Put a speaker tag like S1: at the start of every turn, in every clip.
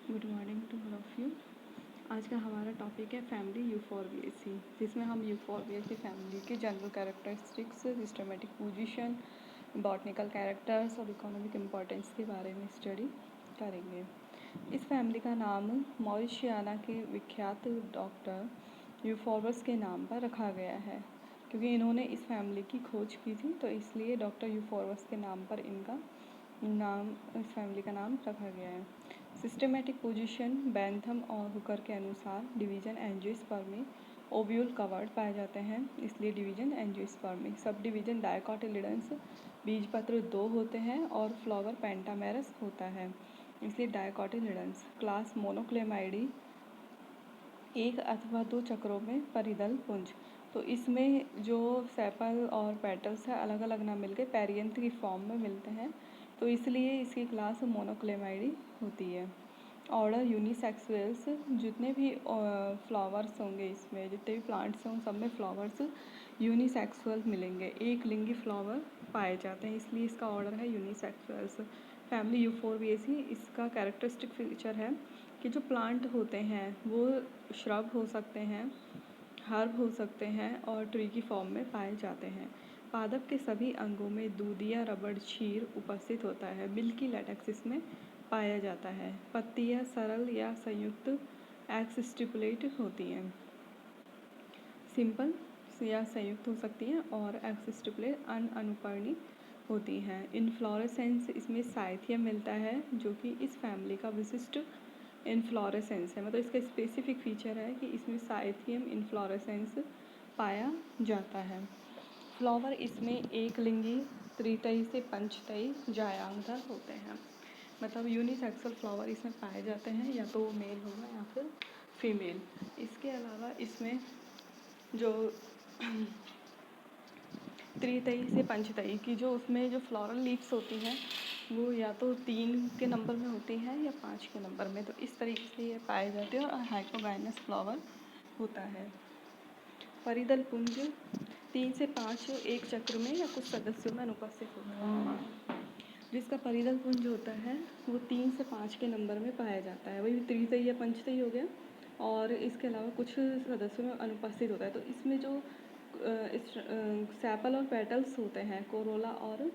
S1: Good morning to all of you. आज का हमारा टॉपिक है फैमिली यूफोरबिएसी, जिसमें हम यूफोरबिएसी फैमिली के general characteristics, systematic position, botanical characters और इकोनॉमिक इम्पोर्टेंस के बारे में स्टडी करेंगे। इस फैमिली का नाम मॉरिशियाना के विख्यात डॉक्टर यूफोरबस के नाम पर रखा गया है, क्योंकि इन्होंने इस फैमिली की खोज की थी, तो इसलिए डॉक्टर यूफोरबस के नाम पर इनका नाम, इस फैमिली का नाम रखा गया है। सिस्टमेटिक पोजीशन बैंथम और हुकर के अनुसार डिवीजन एंजियोस्पर्मी ओव्यूल कवर्ड पाए जाते हैं, इसलिए डिवीजन एंजियोस्पर्मी। सब डिवीजन डायकोटिलिडन्स, बीजपत्र 2 होते हैं और फ्लावर पेंटामेरस होता है, इसलिए डायकोटिलिडन्स। क्लास मोनोक्लेमाइडी, 1 अथवा 2 चक्रों में परिदल पुंज। तो इसमें जो सेपल और पेटल्स है अलग अलग ना मिलके पेरियंथ की फॉर्म में मिलते हैं, तो इसलिए इसकी क्लास मोनोक्लेमाइडी होती है। ऑर्डर यूनिसेक्सुअल्स, जितने भी फ्लावर्स होंगे, इसमें जितने भी प्लांट्स हों सब में फ्लावर्स यूनिसेक्सुअल मिलेंगे, एक लिंगी फ्लावर पाए जाते हैं, इसलिए इसका ऑर्डर है यूनिसेक्सुअल्स। फैमिली यूफोरबिएसी, इसका कैरेक्टरिस्टिक फीचर है कि जो प्लांट होते हैं वो श्रब हो सकते हैं, हर्ब हो सकते हैं और ट्री की फॉर्म में पाए जाते हैं। पादप के सभी अंगों में दूधिया रबड़ क्षीर उपस्थित होता है, मिल्की लेटेक्स इसमें पाया जाता है। पत्तियां सरल या संयुक्त एक्स स्टिपुलेट होती हैं, सिंपल या संयुक्त हो सकती हैं, और एक्स स्टिपुलेट अनुपर्णी होती हैं। इनफ्लोरेसेंस, इसमें साइथियम मिलता है जो कि इस फैमिली का विशिष्ट इनफ्लोरेसेंस है, मतलब इसका स्पेसिफिक फीचर है कि इसमें साइथियम इनफ्लोरेसेंस पाया जाता है। फ्लावर इसमें एक लिंगी, त्रितयी से पंचतयी, जायांगधर होते हैं, मतलब यूनिसेक्सुअल फ्लावर इसमें पाए जाते हैं, या तो वो मेल होगा या फिर फीमेल। इसके अलावा इसमें जो त्रितयी से पंचतयी की जो उसमें जो फ्लोरल लीव्स होती हैं वो या तो 3 के नंबर में होती हैं या 5 के नंबर में, तो इस तरीके से ये पाए जाते हैं और हाइपोगाइनस फ्लावर होता है। परिदल पुंज 3 से 5 एक चक्र में या कुछ सदस्यों में अनुपस्थित होता है, जिसका परिदल पुंज होता है वो 3 से 5 के नंबर में पाया जाता है, वही त्रितयी या पंचतयी हो गया, और इसके अलावा कुछ सदस्यों में अनुपस्थित होता है। तो इसमें जो सेपल और पेटल्स होते हैं, कोरोला और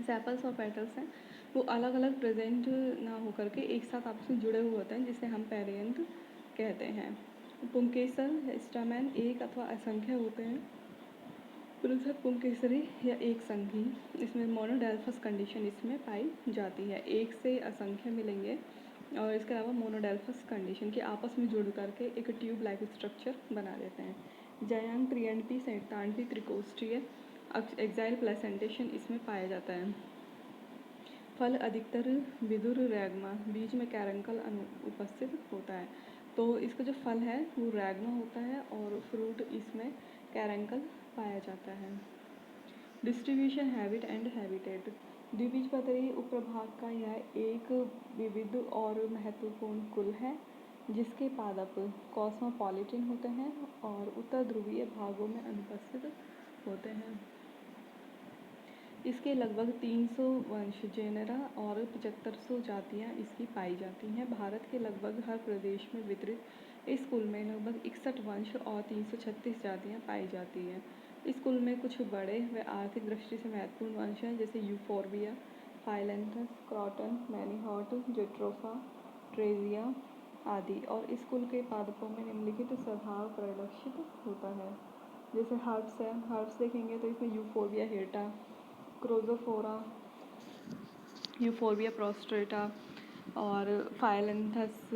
S1: सेपल्स और पेटल्स हैं, वो अलग अलग प्रेजेंट ना होकर के एक साथ आपस में जुड़े हुए होते हैं, जिसे हम पेरियंथ कहते हैं। पुंकेसर स्टामेन एक अथवा असंख्य होते हैं, पृथक पुंकेसरी या एक संघी। इसमें मोनोडेल्फस कंडीशन इसमें पाई जाती है, एक से असंख्य मिलेंगे, और इसके अलावा मोनोडेल्फस कंडीशन के आपस में जुड़ करके एक ट्यूब लाइक स्ट्रक्चर बना देते हैं। जयांग त्रिअंडी सैतांडी त्रिकोष्ठीय एक्साइल प्लेसेंटेशन इसमें पाया जाता है। फल अधिकतर विदुर रैग्मा, बीज में कैरंकल उपस्थित होता है, तो इसका जो फल है वो रैग्मा होता है और फ्रूट इसमें कैरंकल पाया जाता है। Distribution, habit and habitat. द्विबीजपत्री उपप्रभाग का यह एक विविध और महत्वपूर्ण कुल है, जिसके पादप कॉस्मोपॉलिटन होते हैं और उत्तर ध्रुवीय भागों में अनुपस्थित होते हैं। इसके लगभग 300 वंश जेनेरा और 7500 जातियाँ इसकी पाई जाती हैं। भारत के लगभग हर प्रदेश में वितरित इस कुल में लगभग 61 वंश और 336 जातियाँ पाई जाती हैं। इस कुल में कुछ बड़े व आर्थिक दृष्टि से महत्वपूर्ण वंश हैं, जैसे यूफोरबिया, फाइलेंथस, क्रॉटन, मैनीहॉट, जेट्रोफा, ट्रेजिया आदि, और इस कुल के पादपों में निम्नलिखित स्वभाव परिलक्षित होता है। जैसे हर्ब्स है, हर्ब्स देखेंगे तो इसमें यूफोरबिया हेटा, क्रोजोफोरा, यूफोरबिया प्रोस्ट्रेटा और फाइलेंथस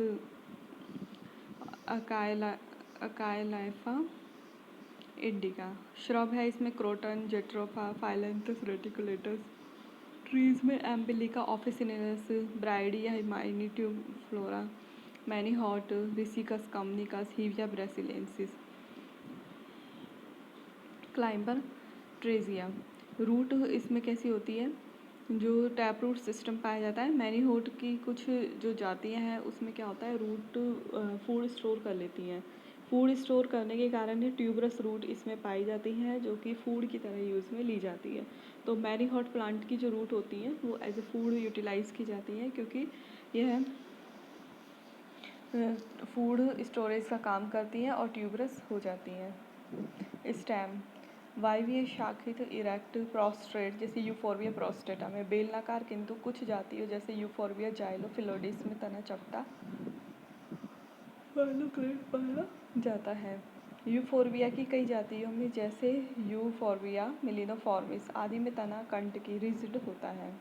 S1: अकायलाइफा इंडिका। श्रब है इसमें क्रोटन, जेट्रोफा, फाइलेंथस रेटिकुलेटस। ट्रीज में एम्बिलिका ऑफिसिनेलिस, ब्राइडिया हिमाइनिट्यूब फ्लोरा, मैनीहॉट, रिसिकस कम्युनिकस, हीविया ब्रासिलेंसिस। क्लाइंबर, ट्रेजिया। रूट इसमें कैसी होती है, जो टैप रूट सिस्टम पाया जाता है। मैनीहोट की कुछ जो जातियाँ हैं उसमें क्या होता है, रूट फूड स्टोर कर लेती हैं, फूड स्टोर करने के कारण ही ट्यूबरस रूट इसमें पाई जाती हैं, जो कि फूड की तरह यूज़ में ली जाती है। तो मैरी हॉट प्लांट की जो रूट होती हैं वो एज ए फूड यूटिलाइज़ की जाती हैं, क्योंकि यह फूड स्टोरेज का काम करती हैं और ट्यूबरस हो जाती हैं। स्टेम वायवीय शाखित इरेक्ट प्रोस्ट्रेट जैसे यूफोरबिया प्रोस्टेटा में बेलनाकार, किंतु कुछ जातियों जैसे यूफोरबिया जाइलोफिलोडिस में तना चपटा पाया जाता है। यूफोरबिया की कई जातियों में जैसे यूफोरबिया मिलिनोफॉर्मिस आदि में तना कंटकी रिजिड होता है।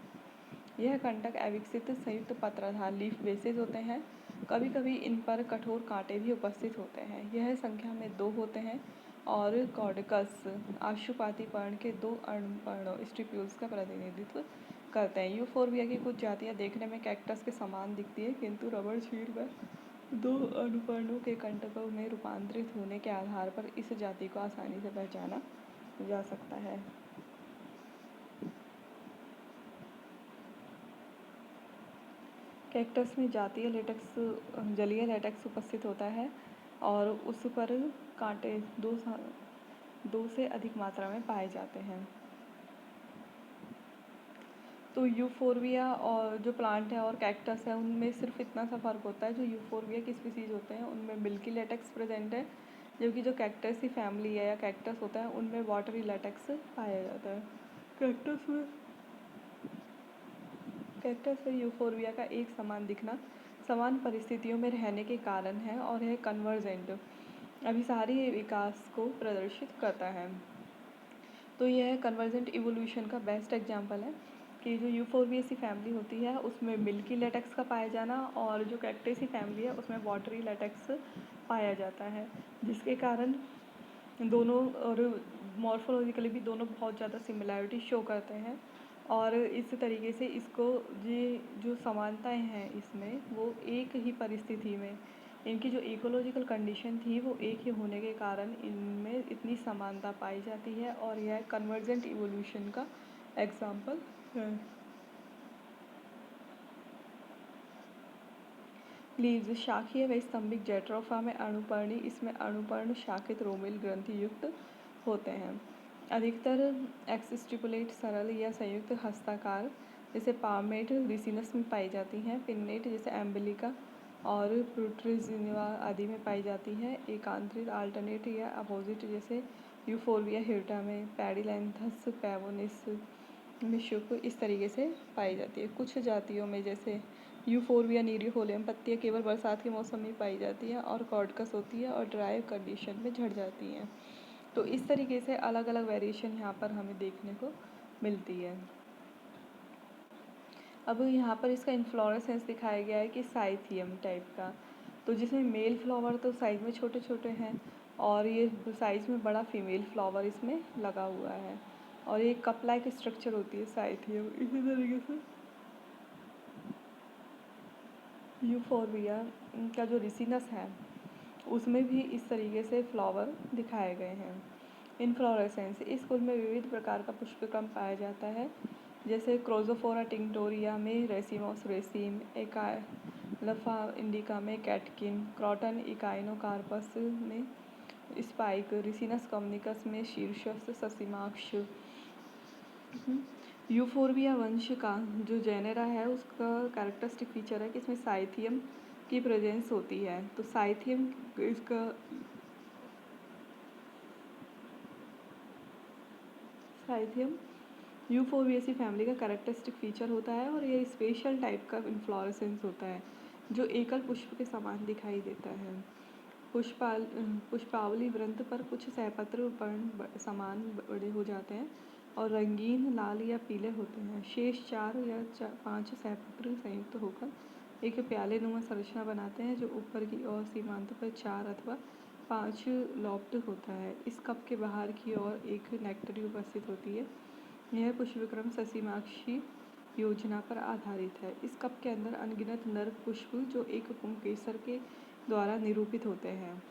S1: यह कंटक अविकसित संयुक्त पत्राधार लीफ बेसेस होते हैं। कभी कभी इन पर कठोर कांटे भी उपस्थित होते हैं। यह संख्या में 2 होते हैं और कॉर्डकस आशुपाती पर्ण के 2 पर्णों स्टिप्यूल्स का प्रतिनिधित्व करते हैं। यूफोरबिया की कुछ जातियाँ देखने में कैक्टस के समान दिखती है, किंतु रबड़ चीड़ में 2 अनुपर्णों के कंटकों में रूपांतरित होने के आधार पर इस जाति को आसानी से पहचाना जा सकता है। कैक्टस में जातीय लेटेक्स जलीय लेटेक्स उपस्थित होता है और उस पर कांटे 2 से अधिक मात्रा में पाए जाते हैं। तो यूफोरबिया और जो प्लांट है और कैक्टस है उनमें सिर्फ इतना सा फ़र्क होता है, जो यूफोरबिया की स्पीसीज होते हैं उनमें मिल्की लेटेक्स प्रेजेंट है, जबकि जो कैक्टस की फैमिली है या कैक्टस होता है उनमें वाटरी लेटेक्स पाया जाता है। कैक्टस में यूफोरबिया का एक समान दिखना समान परिस्थितियों में रहने के कारण है और यह कन्वर्जेंट अभिसारी विकास को प्रदर्शित करता है। तो यह कन्वर्जेंट इवोल्यूशन का बेस्ट एग्जांपल है कि जो यूफोरबिएसी फैमिली होती है उसमें मिल्की लेटेक्स का पाया जाना और जो कैक्टेसी फैमिली है उसमें वाटरी लेटेक्स पाया जाता है, जिसके कारण दोनों और मॉर्फोलॉजिकली भी दोनों बहुत ज़्यादा सिमिलैरिटी शो करते हैं। और इस तरीके से इसको ये जो समानताएं हैं इसमें वो एक ही परिस्थिति में इनकी जो इकोलॉजिकल कंडीशन थी वो एक ही होने के कारण इनमें इतनी समानता पाई जाती है और यह कन्वर्जेंट इवोल्यूशन का एग्जाम्पल है। लीव्स शाखीय व स्तंभिक जैट्रोफा में अणुपर्णी, इसमें अणुपर्ण शाखित रोमेल ग्रंथि युक्त होते हैं। अधिकतर एक्सस्टिपुलेट सरल या संयुक्त हस्ताकार जैसे पामेट रिसिनस में पाई जाती हैं। पिन्नेट जैसे एम्बिलिका और प्रोट्रिजिनिवा आदि में पाई जाती है। एकांतरित अल्टरनेट या अपोजिट जैसे यूफोरबिया हिर्टा में, पैडिलैंथस पैवोनिस में शुभ इस तरीके से पाई जाती है। कुछ जातियों में जैसे यूफोरबिया नीरियोफोलियम पत्तियाँ केवल बरसात के मौसम में पाई जाती हैं और कॉर्डकस होती है और ड्राई कंडीशन में झड़ जाती हैं। तो इस तरीके से अलग अलग वेरिएशन यहाँ पर हमें देखने को मिलती है। अब यहाँ पर इसका इन्फ्लोरेसेंस दिखाया गया है कि साइथियम टाइप का, तो जिसमें मेल फ्लावर तो साइज़ में छोटे छोटे हैं और ये साइज़ में बड़ा फीमेल फ्लावर इसमें लगा हुआ है और ये कप लाइक स्ट्रक्चर होती है साइथियम। इसी तरीके से यूफोरबिया का जो रिसिनस है उसमें भी इस तरीके से फ्लावर दिखाए गए हैं। इन्फ्लोरेसेंस इस फूल में विविध प्रकार का पुष्पक्रम पाया जाता है, जैसे क्रोजोफोरा टिंक्टोरिया में रेसिमोस रेसिम, एकालफा इंडिका में कैटकिन, क्रॉटन इकाइनोकार्पस में स्पाइक, रिसिनस कम्युनिकस में शीर्षस्थ ससिमाक्ष। यूफोरबिया वंश का जो जेनेरा है उसका कैरेक्टरिस्टिक फीचर है कि इसमें साइथियम की प्रेजेंस होती है। तो साइथियम यूफोरबिएसी फैमिली का कैरेक्टरिस्टिक फीचर होता है और ये स्पेशल टाइप का इन्फ्लोरेसेंस होता है जो एकल पुष्प के समान दिखाई देता है। पुष्पावली वृंत पर कुछ सहपत्र पर्ण समान बड़े हो जाते हैं और रंगीन लाल या पीले होते हैं। शेष 4 या 5 सहपत्र संयुक्त होकर एक प्याले नुमा संरचना बनाते हैं जो ऊपर की ओर सीमांत पर 4 अथवा 5 लॉफ्ट होता है। इस कप के बाहर की ओर एक नेक्टरी उपस्थित होती है। यह पुष्पक्रम ससिमाक्षी योजना पर आधारित है। इस कप के अंदर अनगिनत नर पुष्प जो एक पुंकेसर के द्वारा निरूपित होते हैं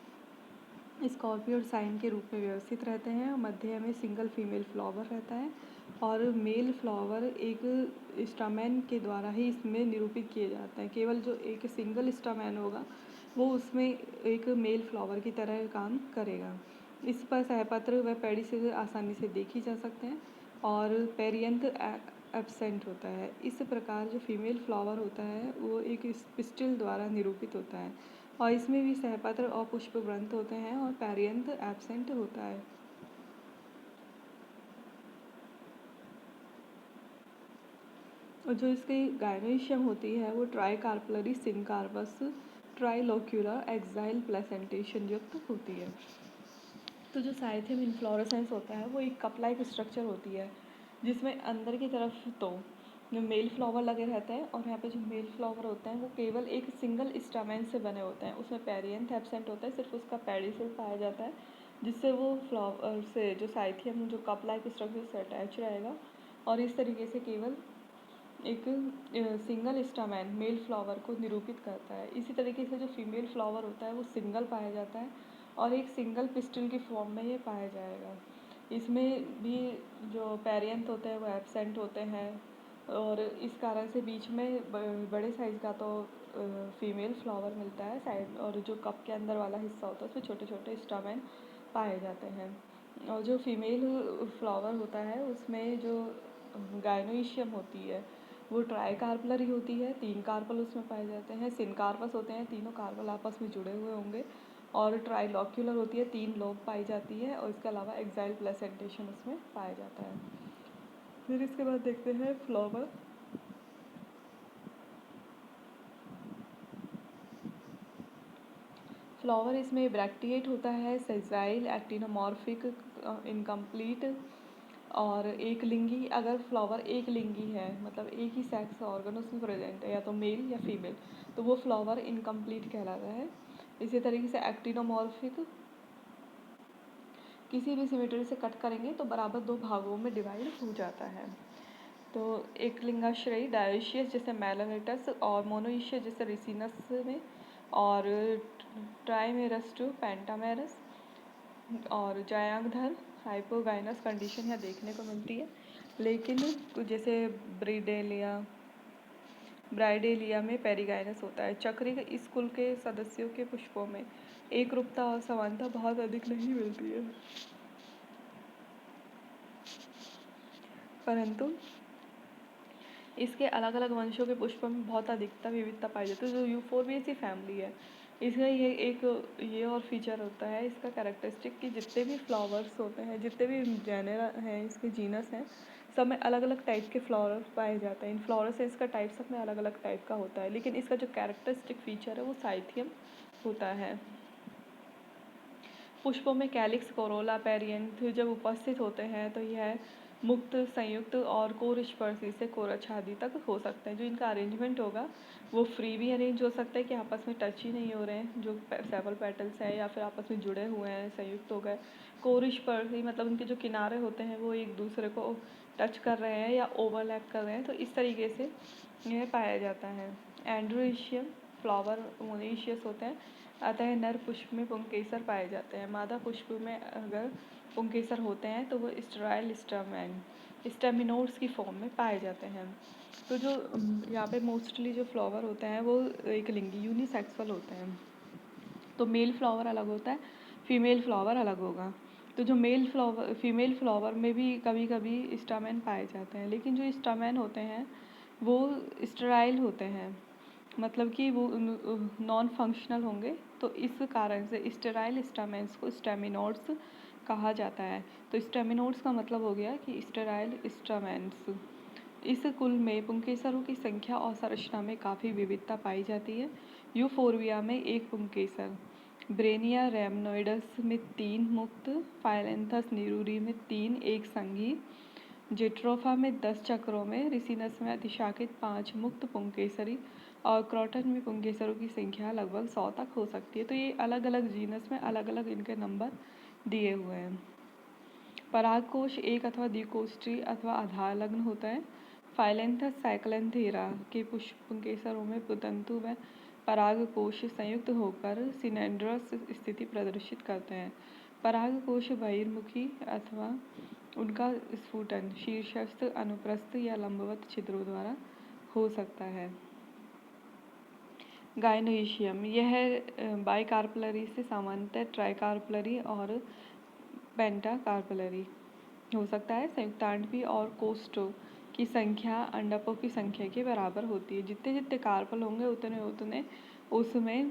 S1: स्कॉर्पियो साइन के रूप में व्यवस्थित रहते हैं। मध्य में सिंगल फीमेल फ्लावर रहता है और मेल फ्लावर एक स्टामेन के द्वारा ही इसमें निरूपित किए जाते हैं। केवल जो एक सिंगल स्टामेन होगा वो उसमें एक मेल फ्लावर की तरह काम करेगा। इस पर सहपत्र व पेड़ी से आसानी से देखी जा सकते हैं। और पेरियंथ एब्सेंट होता है। इस प्रकार जो फीमेल फ्लावर होता है वो एक पिस्टिल द्वारा निरूपित होता है और इसमें भी सहपत्र और पुष्पवृंत होते हैं और पेरियंथ एब्सेंट होता है। और जो इसकी गायनोइशियम होती है वो ट्राइकार्पलरी सिनकार्पस ट्राइलोक्यूलर एक्साइल प्लेसेंटेशन युक्त होती है। तो जो साइथियम इन्फ्लोरेसेंस होता है वो एक कप लाइक स्ट्रक्चर होती है जिसमें अंदर की तरफ तो जो मेल फ्लावर लगे रहते हैं और यहाँ पे जो मेल फ्लावर होते हैं वो केवल एक सिंगल स्टामेन से बने होते हैं। उसमें पेरियंथ एब्सेंट होता है, सिर्फ उसका पेडिसल पाया जाता है जिससे वो फ्लावर से जो साइथियम जो कप लाइक स्ट्रक्चर से अटैच रहेगा और इस तरीके से केवल एक सिंगल स्टामेन मेल फ्लावर को निरूपित करता है। इसी तरीके से जो फीमेल फ्लावर होता है वो सिंगल पाया जाता है और एक सिंगल पिस्टल की फॉर्म में ये पाया जाएगा। इसमें भी जो पेरियंथ होते हैं वो एब्सेंट होते हैं और इस कारण से बीच में बड़े साइज़ का तो फीमेल फ्लावर मिलता है साइड, और जो कप के अंदर वाला हिस्सा होता है उसमें छोटे छोटे स्टामेन पाए जाते हैं। और जो फीमेल फ्लावर होता है उसमें जो गायनोइशियम होती है वो ट्राइकार्पलरी होती है, 3 कार्पल उसमें पाए जाते हैं। सिनकार्पस होते हैं, तीनों कार्पल आपस में जुड़े हुए होंगे और ट्राइलॉक्यूलर होती है, 3 लोब पाई जाती है और इसके अलावा एक्साइल प्लेसेंटेशन उसमें पाया जाता है। फिर इसके बाद देखते हैं फ्लावर। फ्लावर इसमें ब्रैक्टिएट होता है, सेजाइल, एक्टिनोमॉर्फिक, इनकम्प्लीट और एक लिंगी। अगर फ्लावर एक लिंगी है मतलब एक ही सेक्स ऑर्गन उसमें प्रेजेंट है या तो मेल या फीमेल तो वो फ्लावर इनकम्प्लीट कहलाता है। इसी तरीके से एक्टिनोमॉर्फिक किसी भी सिमेट्री से कट करेंगे तो बराबर 2 भागों में डिवाइड हो जाता है। तो एक लिंगाश्रयी डायोशियस जैसे मेलानिटस और मोनोइशियस जैसे रिसिनस में और ट्राइमेरस टू पेंटामेरस और जायांगधर हाइपोगाइनस कंडीशन यहाँ देखने को मिलती है। लेकिन जैसे ब्राइडेलिया में पेरिगाइनस होता है। चक्री इस कुल के सदस्यों के पुष्पों में एक रूपता और समानता बहुत अधिक नहीं मिलती है, परंतु इसके अलग अलग वंशों के पुष्पों में बहुत अधिकता विविधता पाई जाती है। जो यूफोर्बिएसी फैमिली है इसका ये और फीचर होता है इसका कैरेक्टरिस्टिक कि जितने भी फ्लावर्स होते हैं, जितने भी जेनेरा हैं, इसके जीनस हैं, सब में अलग अलग टाइप के फ्लावर पाए जाते हैं। इन्फ्लोरेसेंस का टाइप सब में अलग अलग टाइप का होता है, लेकिन इसका जो कैरेक्टरिस्टिक फीचर है वो साइथियम होता है। पुष्पों में कैलिक्स, कोरोला, पेरियंथ जब उपस्थित होते हैं तो यह मुक्त, संयुक्त और कोरस्पर्शी से कोरछादी तक हो सकते हैं। जो इनका अरेंजमेंट होगा वो फ्री भी अरेंज हो सकता है कि आपस में टच ही नहीं हो रहे हैं जो सेवल पेटल्स हैं, या फिर आपस में जुड़े हुए हैं, संयुक्त हो गए। कोरस्पर्शी मतलब उनके जो किनारे होते हैं वो एक दूसरे को टच कर रहे हैं या ओवरलैप कर रहे हैं, तो इस तरीके से यह पाया जाता है। एंड्रोइशियम फ्लावर मोनोइशियस होते हैं, अतः नर पुष्प में पुंकेसर पाए जाते हैं। मादा पुष्प में अगर पुंकेसर होते हैं तो वो स्टेराइल स्टेमिनोड्स की फॉर्म में पाए जाते हैं। तो जो यहाँ पे मोस्टली जो फ्लावर होते हैं वो एक लिंगी यूनिसेक्सुअल होते हैं। तो मेल फ्लावर अलग होता है, फीमेल फ्लावर अलग होगा। तो जो फीमेल फ्लावर में भी कभी कभी स्टामेन पाए जाते हैं, लेकिन जो स्टामेन होते हैं वो स्टेराइल होते हैं, मतलब कि वो नॉन फंक्शनल होंगे। तो इस कारण से स्टेराइल स्टामेन्स को स्टेमिनोड्स कहा जाता है। तो स्टेमिनोड्स का मतलब हो गया कि स्टेराइल स्टामेन्स। इस कुल में पुंकेसरों की संख्या और संरचना में काफ़ी विविधता पाई जाती है। यूफोर्बिया में एक पुंकेसर, ब्रेनिया रैमनोइडस में 3 मुक्त, फाइलेंथस नीरूरी में 3 एक संघी, जेट्रोफा में 10 चक्रों में, रिसिनस में अतिशाखित 5 मुक्त पुंकेसरी और क्रॉटन में पुंकेसरों की संख्या लगभग 100 तक हो सकती है। तो ये अलग अलग जीनस में अलग अलग इनके नंबर दिए हुए हैं। परागकोश एक अथवा द्विकोष्ठी अथवा आधार लग्न होता है। फाइलेंथस साइक्लेंथेरा के पुष्प पुंकेसरों में पुतंतु व परागकोश संयुक्त होकर सिनेंड्रस स्थिति प्रदर्शित करते हैं। परागकोश बहिर्मुखी अथवा उनका स्फुटन शीर्षस्थ, अनुप्रस्थ या लंबवत छिद्रों द्वारा हो सकता है। गायनोइशियम यह बाइकार्पलरी से सामान्यतः ट्राइकार्पलरी और पेंटाकार्पलरी हो सकता है। संयुक्तांडवी और कोष्ठों की संख्या अंडाकों की संख्या के बराबर होती है। जितने जितने कार्पल होंगे उतने उतने उसमें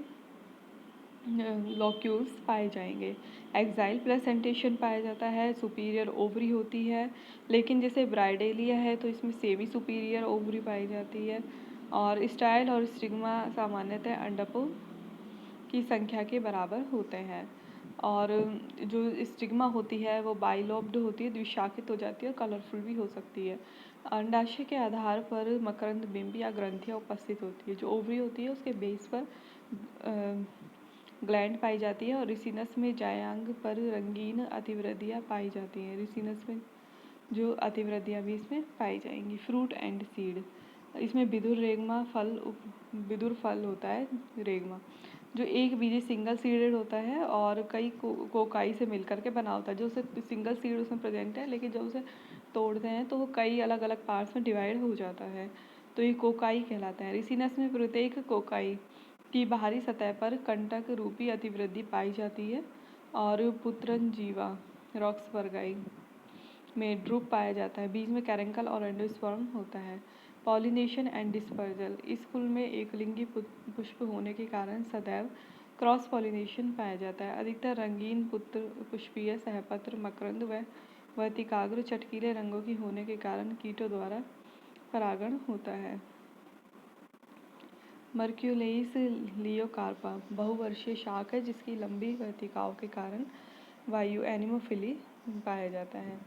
S1: लॉक्यूल्स पाए जाएंगे। एक्साइल प्लेसेंटेशन पाया जाता है। सुपीरियर ओवरी होती है, लेकिन जैसे ब्राइडेलिया है तो इसमें सेमी सुपीरियर ओवरी पाई जाती है। और स्टाइल और स्टिग्मा सामान्यतः अंडकों की संख्या के बराबर होते हैं। और जो स्टिग्मा होती है वो बाइलोब्ड होती है, द्विशाखित हो जाती है और कलरफुल भी हो सकती है। अंडाशय के आधार पर मकरंद बिंब या ग्रंथियाँ उपस्थित होती है। जो ओवरी होती है उसके बेस पर ग्लैंड पाई जाती है और रिसिनस में जायांग पर रंगीन अतिवृद्धियाँ पाई जाती हैं। रिसिनस में जो अतिवृद्धियाँ भी इसमें पाई जाएंगी। फ्रूट एंड सीड, इसमें विदुर रेगमा विदुर फल होता है रेगमा, जो एक बीजी सिंगल सीडेड होता है और कई कोकाई से मिलकर के बना होता है। जो उसे सिंगल सीड उसमें प्रेजेंट है, लेकिन जब उसे तोड़ते हैं तो वो कई अलग अलग पार्ट्स में डिवाइड हो जाता है, तो ये कोकाई कहलाता है। रिसिनस में प्रत्येक कोकाई की बाहरी सतह पर कंटक रूपी अतिवृद्धि पाई जाती है। और पुत्रनजीवा रॉक्सबर्गाई में ड्रूप पाया जाता है। बीज में कैरेंकल और एंडोस्पर्म होता है। पॉलिनेशन एंड डिस्पर्जल, इस कुल में एकलिंगी पुष्प होने के कारण सदैव क्रॉस पॉलिनेशन पाया जाता है। अधिकतर रंगीन पुत्र पुष्पीय सहपत्र मकरंद व वर्तिकाग्र चटकीले रंगों की होने के कारण कीटों द्वारा परागण होता है। मर्क्यूलेइस लियोकार्पा बहुवर्षीय शाक है जिसकी लंबी वर्तिकाओं के कारण वायु एनिमोफिली पाया जाता है।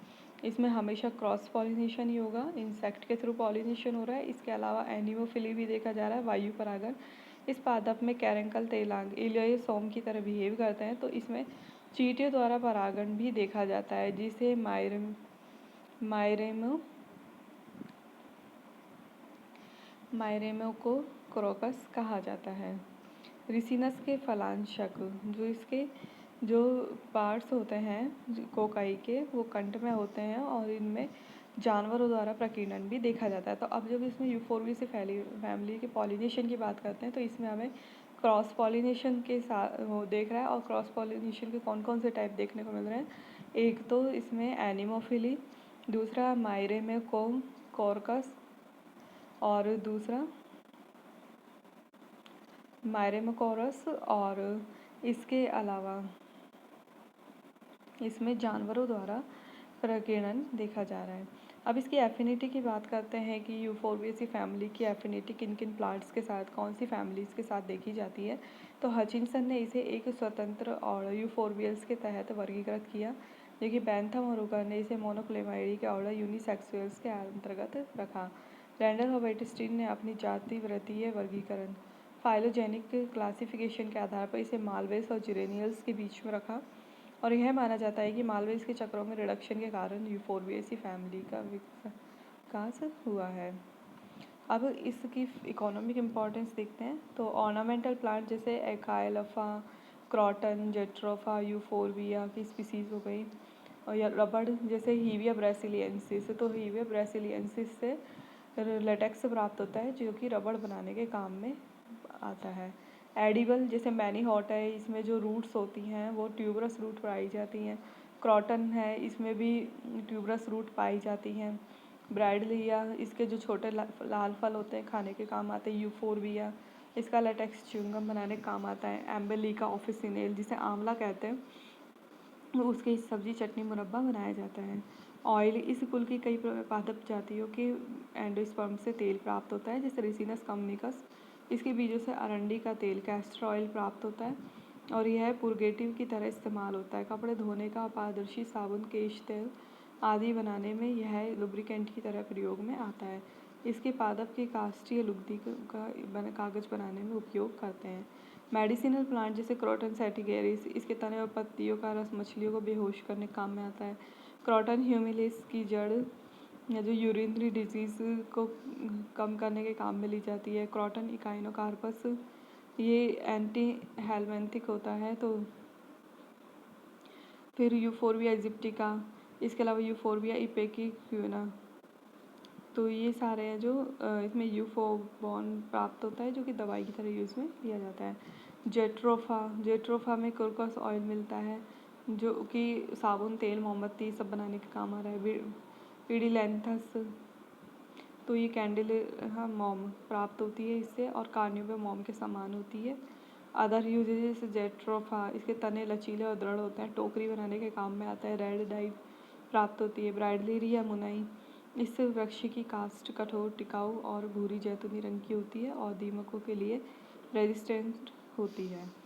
S1: इसमें हमेशा क्रॉस पॉलिनेशन ही होगा, इंसेक्ट के थ्रू पॉलिनेशन हो रहा है। इसके अलावा एनिमोफिली भी देखा जा रहा है, वायु परागण। इस पादप में कैरेंकल तेलांग इलियोसोम की तरह बिहेव करते हैं, तो इसमें चींटियों द्वारा परागण भी देखा जाता है, जिसे मायरेमो क्रोकस कहा जाता है। रिसिनस के फलांशक, जो इसके जो पार्ट्स होते हैं कोकाई के, वो कंठ में होते हैं और इनमें जानवरों द्वारा प्रकीर्णन भी देखा जाता है। तो अब जब इसमें यूफोर्बिएसी फैमिली के पॉलिनेशन की बात करते हैं तो इसमें हमें क्रॉस पॉलिनेशन के साथ वो देख रहा है। और क्रॉस पॉलिनेशन के कौन कौन से टाइप देखने को मिल रहे हैं? एक तो इसमें एनिमोफिली, दूसरा मायरेमेकोम कॉर्कस, और दूसरा मायरेमोकोरस, और इसके अलावा इसमें जानवरों द्वारा प्रकीर्णन देखा जा रहा है। अब इसकी एफिनिटी की बात करते हैं कि यूफोर्बिएसी फैमिली की एफिनिटी किन किन प्लांट्स के साथ, कौन सी फैमिलीज़ के साथ देखी जाती है। तो हचिनसन ने इसे एक स्वतंत्र ऑर्डर यूफोर्बियल्स के तहत वर्गीकृत किया, जबकि बैंथम और रुकर ने इसे मोनोक्लेमाइडी के ऑर्डर यूनिसेक्सुअल्स के अंतर्गत रखा। रैंडल और वेटस्टीन ने अपनी जाति वृत्तीय वर्गीकरण फाइलोजेनिक क्लासिफिकेशन के आधार पर इसे मालवेस और जिरेनियल्स के बीच में रखा, और यह माना जाता है कि मालवेस के चक्रों में रिडक्शन के कारण यूफोर्बिएसी फैमिली का विकास हुआ है। अब इसकी इकोनॉमिक इम्पोर्टेंस देखते हैं। तो ऑर्नामेंटल प्लांट जैसे एकाइलफा, क्रॉटन, जेट्रोफा, यूफोर्बिया की स्पीसीज़ हो गई। और या रबड़ जैसे हीविया ब्रासिलियंसिस, तो हीविया ब्रासिलियंसिस से लेटेक्स प्राप्त होता है जो कि रबड़ बनाने के काम में आता है। एडिबल जैसे मैनी हॉट है, इसमें जो रूट्स होती हैं वो ट्यूबरस रूट पाई जाती हैं। क्रॉटन है, इसमें भी ट्यूबरस रूट पाई जाती हैं। ब्राइडलिया, इसके जो छोटे लाल फल होते हैं खाने के काम आते हैं। यूफोर्बिया, इसका लेटेक्स च्युइंगम बनाने के काम आता है। एम्बेलिका ऑफिसिनेल, जिसे आंवला कहते हैं, उसकी सब्जी, चटनी, मुरब्बा बनाया जाता है। ऑयल, इस कुल की कई पादप जातियों के एंडोस्पर्म से तेल प्राप्त होता है, जैसे रिसिनस कम्युनिकस। इसके बीजों से अरंडी का तेल, कैस्टर ऑयल प्राप्त होता है, और यह पुर्गेटिव की तरह इस्तेमाल होता है। कपड़े धोने का, पारदर्शी साबुन, केश तेल आदि बनाने में यह लुब्रिकेंट की तरह प्रयोग में आता है। इसके पादप के काष्ठीय लुगदी का कागज बनाने में उपयोग करते हैं। मेडिसिनल प्लांट जैसे क्रोटन सेटिगेरिस, इसके तने और पत्तियों का रस मछलियों को बेहोश करने काम में आता है। क्रोटन ह्यूमिलिस की जड़ या जो यूरिनरी डिजीज़ को कम करने के काम में ली जाती है। क्रोटन इकाइनोकार्पस, ये एंटी हेलमिंथिक होता है। तो फिर यूफोर्बिया इजिप्टिका, इसके अलावा यूफोर्बिया इपेकिक्यूना, तो ये सारे हैं जो इसमें यूफोबॉन प्राप्त होता है, जो कि दवाई की तरह यूज़ में लिया जाता है। जेट्रोफा में कोरकस ऑयल मिलता है। जो कि साबुन, तेल, मोमबत्ती सब बनाने के काम आ रहा है। पीडीलैंथस, तो ये कैंडल मोम प्राप्त होती है इससे, और कार्निवा मोम के समान होती है। अदर यूजेस जेट्रोफा, इसके तने लचीले और दृढ़ होते हैं, टोकरी बनाने के काम में आता है। रेड डाई प्राप्त होती है। ब्राइडलेरिया मुनाई, इस वृक्ष की कास्ट कठोर, टिकाऊ और भूरी जैतूनी रंग की होती है और दीमकों के लिए रेजिस्टेंट होती है।